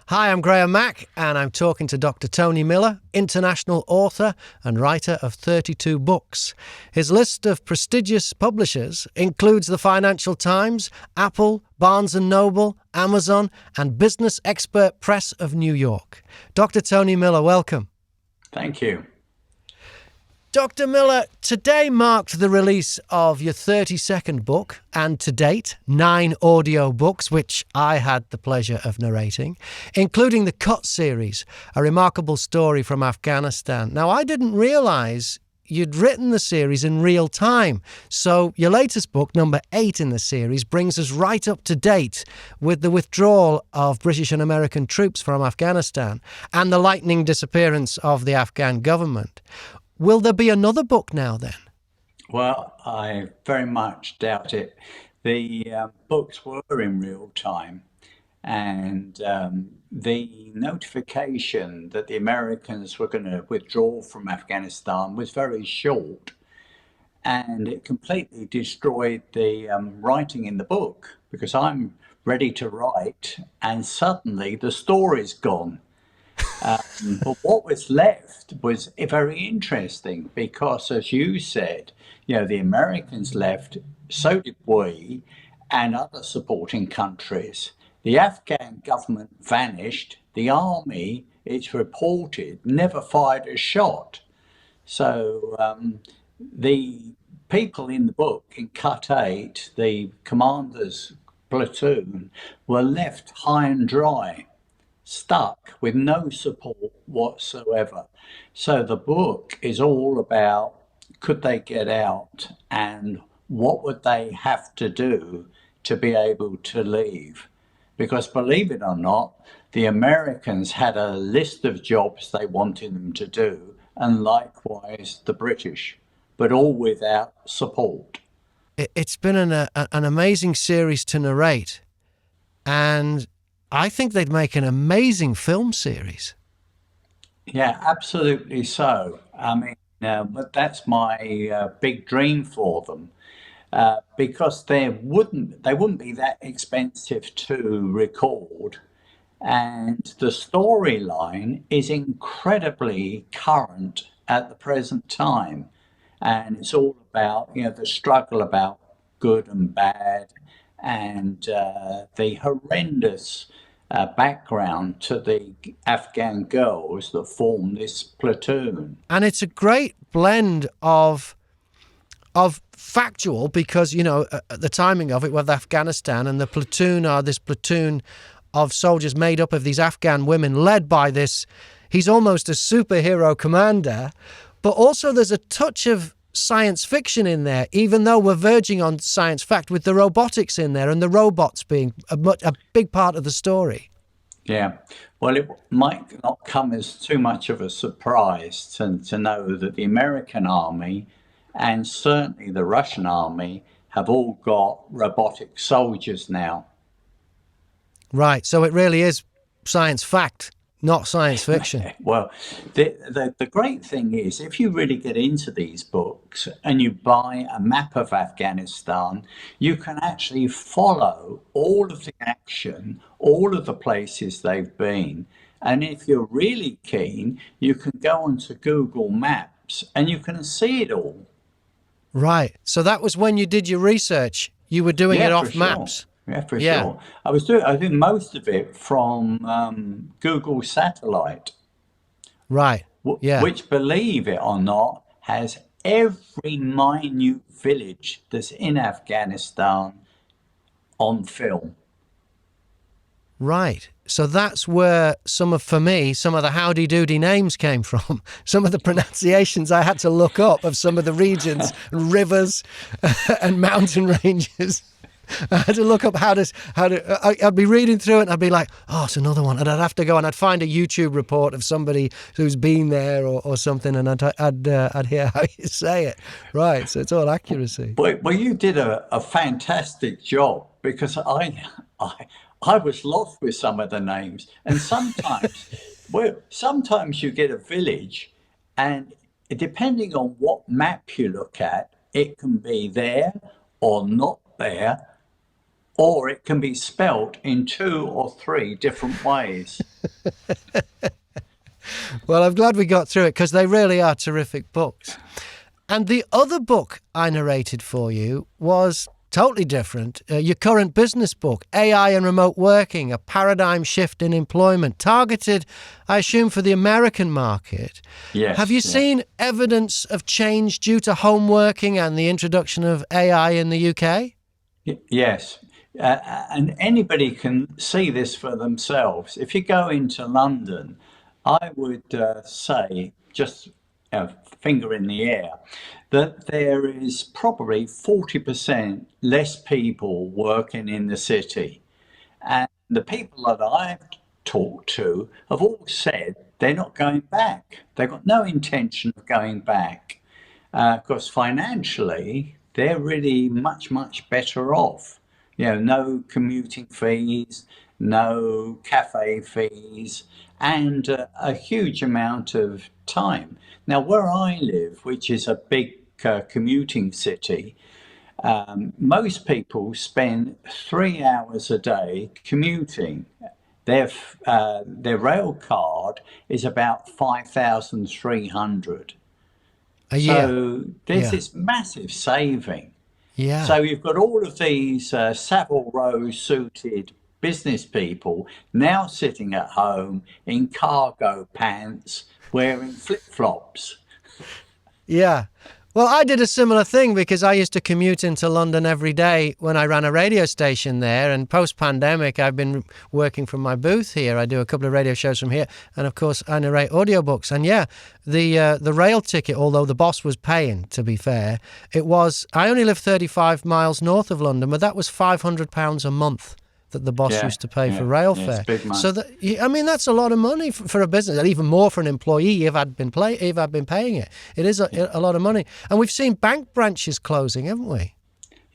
Hi, I'm Graham Mack, and I'm talking to Dr. Tony Miller, international author and writer of 32 books. His list of prestigious publishers includes the Financial Times, Apple, Barnes & Noble, Amazon, and Business Expert Press of New York. Dr. Tony Miller, welcome. Thank you. Dr. Miller, today marked the release of your 32nd book, and to date, 9 audio books, which I had the pleasure of narrating, including the Cut series, a remarkable story from Afghanistan. Now, I didn't realise you'd written the series in real time, so your latest book, number 8 in the series, brings us right up to date with the withdrawal of British and American troops from Afghanistan and the lightning disappearance of the Afghan government. Will there be another book now then? Well, I very much doubt it. The books were in real time, and the notification that the Americans were going to withdraw from Afghanistan was very short, and it completely destroyed the writing in the book because I'm ready to write, and suddenly the story's gone. But what was left was very interesting because, as you said, the Americans left, so did we, and other supporting countries. The Afghan government vanished. The army, it's reported, never fired a shot. So the people in the book, in Cut 8, the commander's platoon, were left high and dry, stuck with no support whatsoever. So the book is all about could they get out and what would they have to do to be able to leave? Because believe it or not, the Americans had a list of jobs they wanted them to do, and likewise the British, but all without support. It's been an amazing series to narrate, and I think they'd make an amazing film series. Yeah, absolutely so. I mean, but that's my big dream for them, because they wouldn't be that expensive to record, and the storyline is incredibly current at the present time, and it's all about the struggle about good and bad, and the horrendous background to the Afghan girls that form this platoon. And it's a great blend of factual because, the timing of it with Afghanistan and the platoon are this platoon of soldiers made up of these Afghan women led by this, he's almost a superhero commander, but also there's a touch of science fiction in there, even though we're verging on science fact with the robotics in there and the robots being a big part of the story. Yeah, well, it might not come as too much of a surprise to know that the American army and certainly the Russian army have all got robotic soldiers now. Right, so it really is science fact, not science fiction. Well, the great thing is, if you really get into these books and you buy a map of Afghanistan, you can actually follow all of the action, all of the places they've been. And if you're really keen, you can go onto Google Maps and you can see it all. Right, so that was when you did your research. You were doing it Yeah, for off sure. maps. Yeah, for Yeah, sure. I did most of it from Google Satellite. right. Yeah. Which, believe it or not, has every minute village that's in Afghanistan on film. Right. So that's where for me, some of the howdy doody names came from. Some of the pronunciations I had to look up of some of the regions, and rivers, and mountain ranges. I had to look up I'd be reading through it and I'd be like, oh, it's another one. And I'd have to go and I'd find a YouTube report of somebody who's been there or something, and I'd hear how you say it. Right. So it's all accuracy. Well, you did a fantastic job because I, I was lost with some of the names. And sometimes you get a village, and depending on what map you look at, it can be there or not there. or it can be spelt in 2 or 3 different ways. Well, I'm glad we got through it because they really are terrific books. And the other book I narrated for you was totally different. Your current business book, AI and Remote Working, a paradigm shift in employment, targeted, I assume, for the American market. Yes. Have you seen evidence of change due to home working and the introduction of AI in the UK? Yes. And anybody can see this for themselves. If you go into London, I would say, just finger in the air, that there is probably 40% less people working in the city. And the people that I've talked to have all said they're not going back. They've got no intention of going back. Because financially, they're really much, much better off. No commuting fees, no cafe fees, and a huge amount of time. Now, where I live, which is a big commuting city, most people spend 3 hours a day commuting. Their rail card is about 5,300. A year. So there's this massive saving. Yeah. So you've got all of these Savile Row suited business people now sitting at home in cargo pants, wearing flip flops. Yeah. Well, I did a similar thing because I used to commute into London every day when I ran a radio station there. And post-pandemic, I've been working from my booth here. I do a couple of radio shows from here. And of course, I narrate audiobooks. And yeah, the rail ticket, although the boss was paying, to be fair, I only live 35 miles north of London, but that was £500 a month that the boss used to pay for rail fare. So that's a lot of money for a business, and even more for an employee if I'd been paying it. It is a lot of money. And we've seen bank branches closing, haven't we?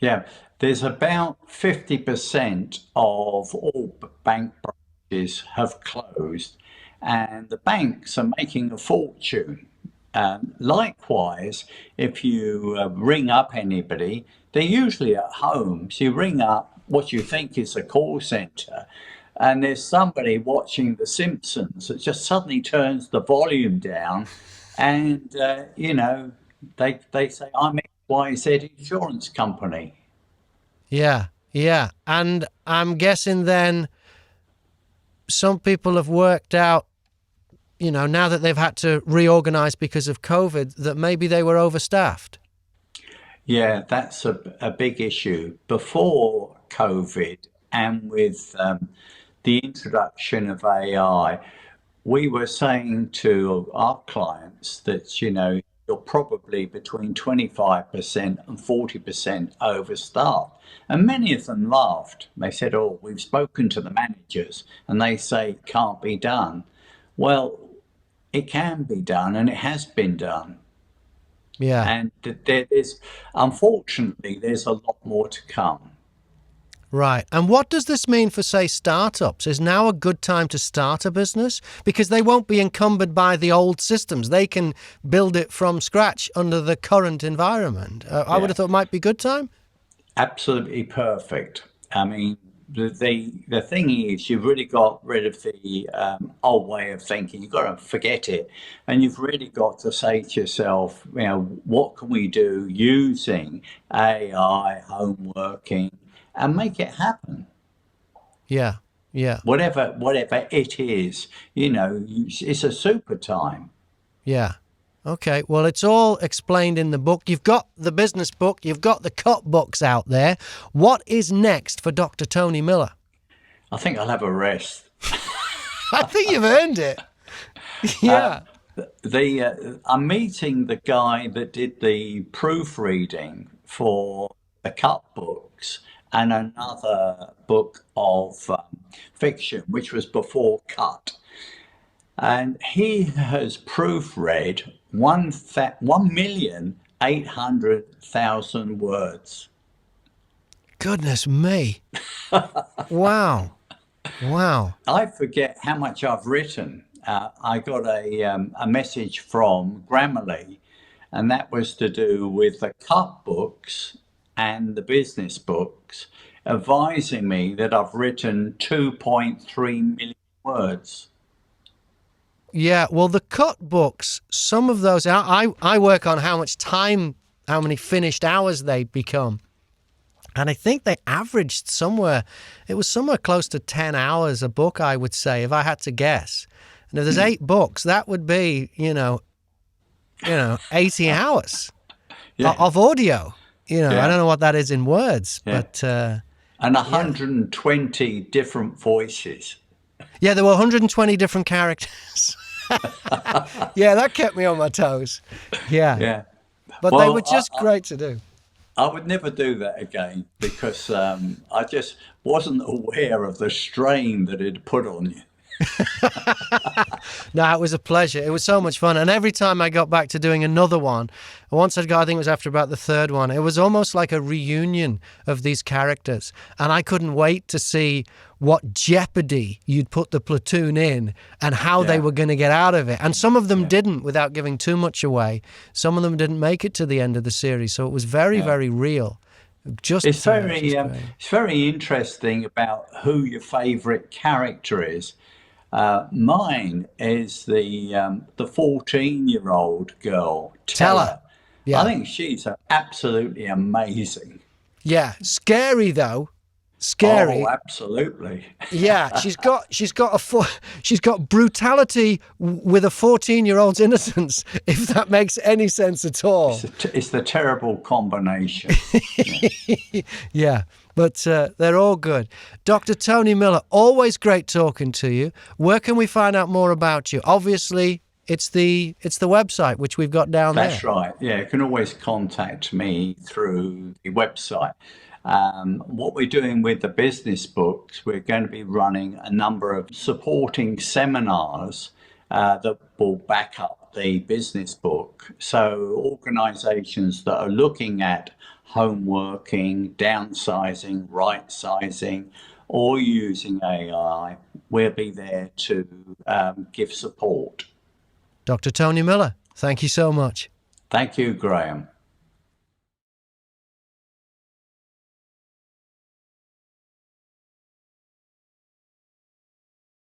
Yeah, there's about 50% of all bank branches have closed, and the banks are making a fortune. Likewise, if you ring up anybody, they're usually at home. So you ring up what you think is a call center, and there's somebody watching The Simpsons that just suddenly turns the volume down, and they say, "I'm XYZ Insurance Company." Yeah, yeah. And I'm guessing then some people have worked out, now that they've had to reorganize because of COVID, that maybe they were overstaffed. Yeah, that's a big issue. Before COVID and with the introduction of AI, we were saying to our clients that, you're probably between 25% and 40% overstaffed. And many of them laughed. They said, "Oh, we've spoken to the managers and they say it can't be done." Well, it can be done, and it has been done. Yeah. And unfortunately, there's a lot more to come. Right. And what does this mean for, say, startups? Is now a good time to start a business? Because they won't be encumbered by the old systems. They can build it from scratch under the current environment. I would have thought it might be a good time. Absolutely perfect. I mean, the thing is, you've really got rid of the old way of thinking. You've got to forget it, and you've really got to say to yourself, what can we do using AI, home working, and make it happen. Yeah, yeah. Whatever it is, it's a super time. Yeah. Okay, well, it's all explained in the book. You've got the business book, you've got the cut books out there. What is next for Dr. Tony Miller? I think I'll have a rest. I think you've earned it. Yeah. I'm meeting the guy that did the proofreading for the cut books and another book of fiction, which was before cut. And he has proofread 1,800,000 words. Goodness me. Wow. Wow. I forget how much I've written. I got a message from Grammarly, and that was to do with the cut books and the business books. advising me that I've written 2.3 million words. Yeah, well, the cut books, some of those, I work on how much time, how many finished hours they become. And I think they averaged it was somewhere close to 10 hours a book, I would say, if I had to guess. And if there's 8 books, that would be, 80 hours Yeah, of audio. I yeah, don't know what that is in words, yeah. but And yeah. 120 different voices. Yeah, there were 120 different characters. Yeah, that kept me on my toes. Yeah, Yeah. but they were Well, just great to do. I would never do that again because I just wasn't aware of the strain that it put on you. No, it was a pleasure. It was so much fun. And every time I got back to doing another one, once I'd got, I think it was after about the third one, it was almost like a reunion of these characters. And I couldn't wait to see what jeopardy you'd put the platoon in and how they Yeah, were going to get out of it. And some of them yeah, didn't, without giving too much away. Some of them didn't make it to the end of the series. So it was very, yeah. very real. Just, just great. It's very interesting about who your favourite character is. Mine is the 14-year-old girl, Tell her. Teller. I Yeah. think she's absolutely amazing. Yeah. Scary, though. Oh, Scary. absolutely. Yeah, she's got brutality with a 14-year-old's innocence, if that makes any sense at all. It's the terrible combination. Yeah. Yeah, but they're all good. Dr. Tony Miller, always great talking to you. Where can we find out more about you? Obviously, it's the website which we've got down That's there. right. Yeah, you can always contact me through the website. What we're doing with the business books, we're going to be running a number of supporting seminars that will back up the business book. So organizations that are looking at home working, downsizing, right sizing, or using AI, we'll be there to give support. Dr. Tony Miller, thank you so much. Thank you, Graham.